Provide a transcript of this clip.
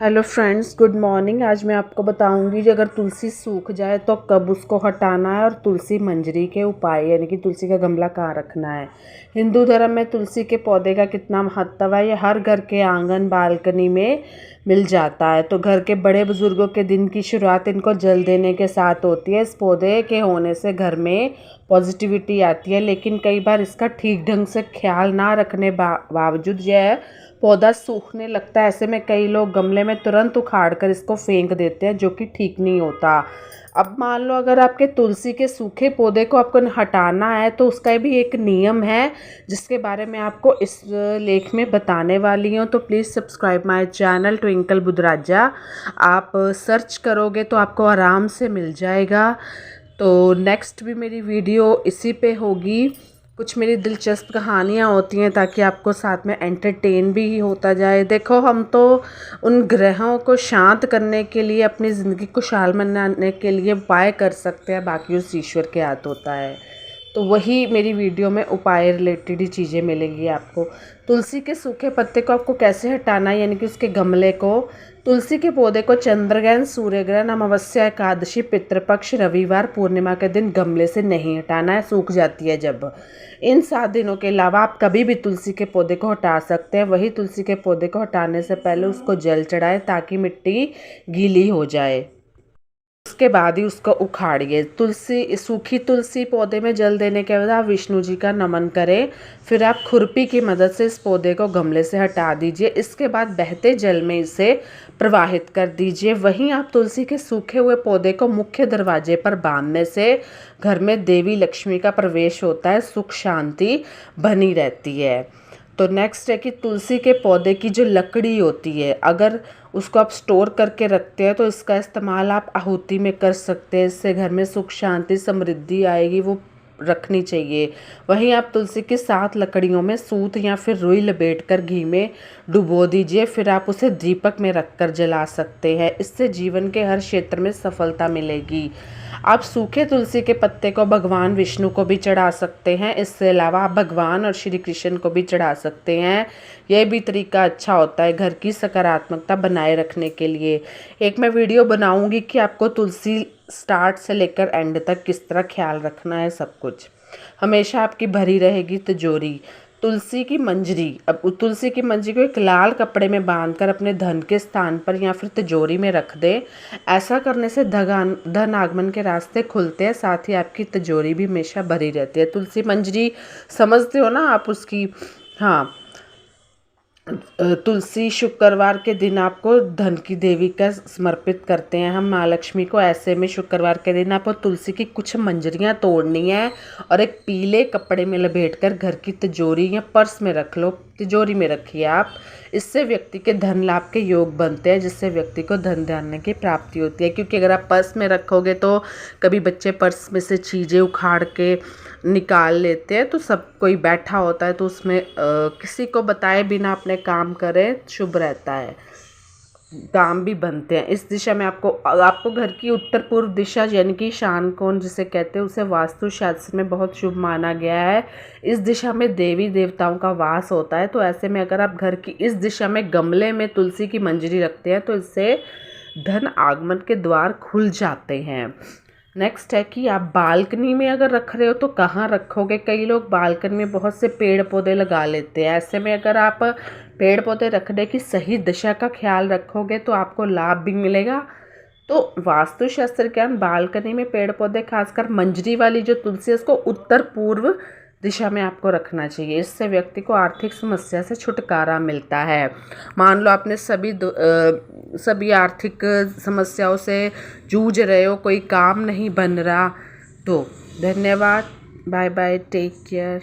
Hello friends, good morning. आज मैं आपको बताऊंगी कि अगर तुलसी सूख जाए तो कब उसको हटाना है और तुलसी मंजरी के उपाय यानी कि तुलसी का गमला कहाँ रखना है। हिंदू धर्म में तुलसी के पौधे का कितना महत्व है, ये हर घर के आंगन बालकनी में मिल जाता है। तो घर के बड़े बुजुर्गों के दिन की शुरुआत इनको जल देने के साथ होती है। इस पौधे के होने से घर में पॉजिटिविटी आती है, लेकिन कई बार इसका ठीक ढंग से ख्याल ना रखने बावजूद यह पौधा सूखने लगता है। ऐसे में कई लोग गमले में तुरंत उखाड़ कर इसको फेंक देते हैं, जो कि ठीक नहीं होता। अब मान लो अगर आपके तुलसी के सूखे पौधे को आपको हटाना है तो उसका भी एक नियम है, जिसके बारे में आपको इस लेख में बताने वाली हूँ। तो please subscribe my channel Twinkle Budraja. आप सर्च करोगे तो आपको आराम से मिल जाएगा। तो नेक्स्ट भी मेरी वीडियो इसी पे होगी। कुछ मेरी दिलचस्प कहानियाँ होती हैं ताकि आपको साथ में एंटरटेन भी होता जाए। देखो, हम तो उन ग्रहों को शांत करने के लिए, अपनी ज़िंदगी को खुशहाल बनाने के लिए उपाय कर सकते हैं, बाकी उस ईश्वर के हाथ होता है। तो वही मेरी वीडियो में उपाय रिलेटेड ही चीज़ें मिलेंगी आपको। तुलसी के सूखे पत्ते को आपको कैसे हटाना है, यानी कि उसके गमले को। तुलसी के पौधे को चंद्रग्रहण, सूर्यग्रहण, अमावस्या, एकादशी, पितृपक्ष, रविवार, पूर्णिमा के दिन गमले से नहीं हटाना है, सूख जाती है जब। इन 7 दिनों के अलावा आप कभी भी तुलसी के पौधे को हटा सकते हैं। वही तुलसी के पौधे को हटाने से पहले उसको जल चढ़ाएं ताकि मिट्टी गीली हो जाए। उसके बाद ही उसको उखाड़िए। सूखी तुलसी पौधे में जल देने के बाद आप विष्णु जी का नमन करें। फिर आप खुरपी की मदद से इस पौधे को गमले से हटा दीजिए। इसके बाद बहते जल में इसे प्रवाहित कर दीजिए। वहीं आप तुलसी के सूखे हुए पौधे को मुख्य दरवाजे पर बांधने से घर में देवी लक्ष्मी का प्रवेश होता है, सुख शांति बनी रहती है। तो नेक्स्ट है कि तुलसी के पौधे की जो लकड़ी होती है, अगर उसको आप स्टोर करके रखते हैं तो इसका इस्तेमाल आप आहुति में कर सकते हैं। इससे घर में सुख शांति समृद्धि आएगी, वो रखनी चाहिए। वहीं आप तुलसी की 7 लकड़ियों में सूत या फिर रुई लपेटकर घी में डुबो दीजिए। फिर आप उसे दीपक में रखकर जला सकते हैं। इससे जीवन के हर क्षेत्र में सफलता मिलेगी। आप सूखे तुलसी के पत्ते को भगवान विष्णु को भी चढ़ा सकते हैं। इसके अलावा आप भगवान और श्री कृष्ण को भी चढ़ा सकते हैं। यह भी तरीका अच्छा होता है घर की सकारात्मकता बनाए रखने के लिए। एक मैं वीडियो बनाऊंगी कि आपको तुलसी स्टार्ट से लेकर एंड तक किस तरह ख्याल रखना है। सब कुछ हमेशा आपकी भरी रहेगी तिजोरी। तुलसी की मंजरी, अब तुलसी की मंजरी को एक लाल कपड़े में बांधकर अपने धन के स्थान पर या फिर तिजोरी में रख दें। ऐसा करने से धन आगमन के रास्ते खुलते हैं, साथ ही आपकी तिजोरी भी हमेशा भरी रहती है। तुलसी मंजरी समझते हो ना आप उसकी? हाँ, तुलसी शुक्रवार के दिन आपको धन की देवी का समर्पित करते हैं हम, माँ लक्ष्मी को। ऐसे में शुक्रवार के दिन आपको तुलसी की कुछ मंजरियाँ तोड़नी है और एक पीले कपड़े में लपेटकर घर की तिजोरी या पर्स में रख लो। तिजोरी में रखिए आप। इससे व्यक्ति के धन लाभ के योग बनते हैं, जिससे व्यक्ति को धन धान्य की प्राप्ति होती है। क्योंकि अगर आप पर्स में रखोगे तो कभी बच्चे पर्स में से चीज़ें उखाड़ के निकाल लेते हैं, तो सब कोई बैठा होता है तो उसमें किसी को बताए बिना अपने काम करें, शुभ रहता है, काम भी बनते हैं। इस दिशा में आपको घर की उत्तर पूर्व दिशा यानी कि ईशान कोण जिसे कहते हैं, उसे वास्तु शास्त्र में बहुत शुभ माना गया है। इस दिशा में देवी देवताओं का वास होता है। तो ऐसे में अगर आप घर की इस दिशा में गमले में तुलसी की मंजरी रखते हैं तो इससे धन आगमन के द्वार खुल जाते हैं। नेक्स्ट है कि आप बालकनी में अगर रख रहे हो तो कहाँ रखोगे। कई लोग बालकनी में बहुत से पेड़ पौधे लगा लेते हैं। ऐसे में अगर आप पेड़ पौधे रखने की सही दिशा का ख्याल रखोगे तो आपको लाभ भी मिलेगा। तो वास्तुशास्त्र के अनुसार बालकनी में पेड़ पौधे, खासकर मंजरी वाली जो तुलसी है, उसको उत्तर पूर्व दिशा में आपको रखना चाहिए। इससे व्यक्ति को आर्थिक समस्या से छुटकारा मिलता है। मान लो आपने सभी आर्थिक समस्याओं से जूझ रहे हो, कोई काम नहीं बन रहा, तो धन्यवाद, बाय बाय, टेक केयर।